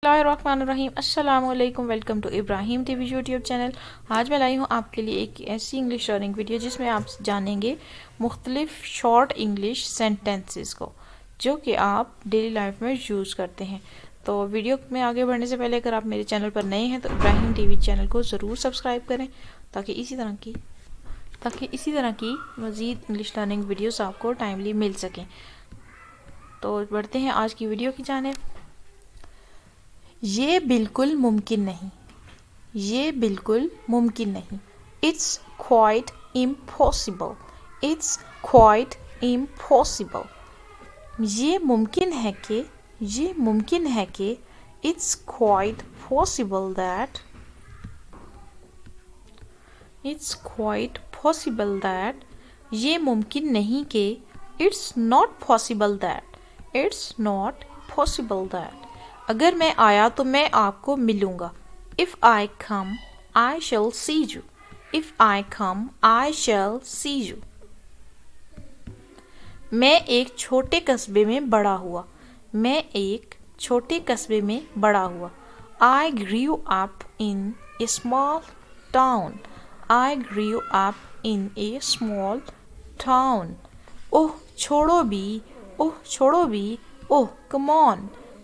बिस्मिल्लाहिर्रहमानिर्रहीम। अस्सलाम वालेकुम। Welcome to Ibrahim TV YouTube channel. आज मैं लाई हूँ आपके लिए एक ऐसी इंग्लिश लर्निंग वीडियो जिसमें आप जानेंगे मुख्तलिफ शॉर्ट इंग्लिश सेंटेंसेस को जो कि आप डेली लाइफ में यूज़ करते हैं। तो वीडियो में आगे बढ़ने से पहले अगर आप मेरे चैनल पर नए हैं तो इब्राहिम टीवी चैनल को ज़रूर सब्सक्राइब करें ताकि इसी तरह की मज़ीद इंग्लिश लर्निंग वीडियोस आपको टाइमली मिल सकें। तो बढ़ते हैं आज की वीडियो की जानिब। ये बिल्कुल मुमकिन नहीं। ये बिल्कुल मुमकिन नहीं। It's quite impossible. It's quite impossible. ये मुमकिन है कि It's quite possible that It's quite possible that ये मुमकिन नहीं कि It's not possible that It's not possible that अगर मैं आया तो मैं आपको मिलूंगा। If I come, I shall see you. If I come, I shall see you. मैं एक छोटे कस्बे में बड़ा हुआ। मैं एक छोटे कस्बे में बड़ा हुआ। I grew up in a small town. I grew up in a small town. Oh छोड़ो भी, oh come on,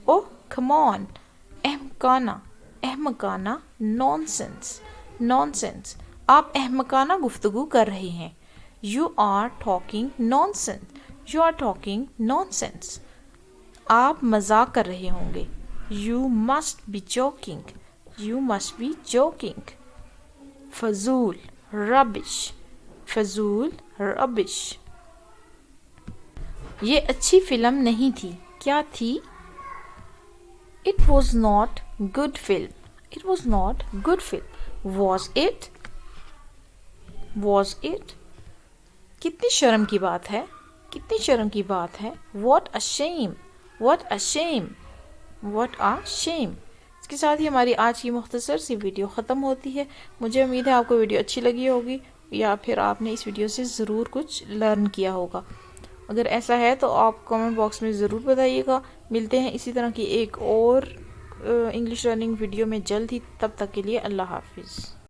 oh come on. अहमकाना नॉनसेंस। आप अहमकाना गुफ्तगू कर रहे हैं। You are talking nonsense. आप मजाक कर रहे होंगे। You must be joking. फजूल rubbish. ये अच्छी फिल्म नहीं थी। क्या थी? It was not good film. Was it? कितनी शर्म की बात है। What a shame. इसके साथ ही हमारी आज की मुख्तसर सी वीडियो ख़त्म होती है। मुझे उम्मीद है आपको वीडियो अच्छी लगी होगी या फिर आपने इस वीडियो से ज़रूर कुछ लर्न किया होगा। अगर ऐसा है तो आप कमेंट बॉक्स में ज़रूर बताइएगा। मिलते हैं इसी तरह की एक और इंग्लिश लर्निंग वीडियो में जल्द ही। तब तक के लिए अल्लाह हाफिज़।